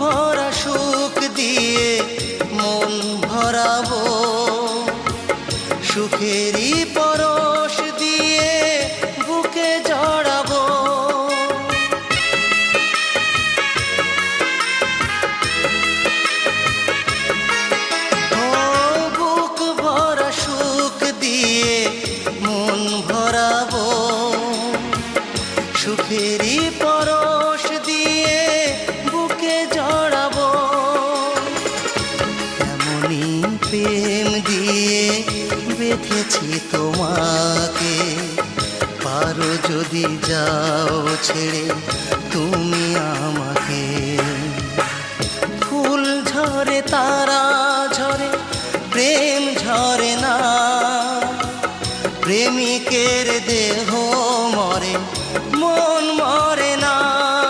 ভরা সুখ দিয়ে মন ভরাবো, সুখেরই পরশ দিয়ে বুকে জড়াবো। ও বুক ভরা সুখ দিয়ে মন ভরাবো, সুখেরই পরশ দিয়ে বুকে জড়াবো। এমনই প্রেম দিয়ে বেঁধেছি তোমাকে, পারো যদি যাও ছেড়ে তুমি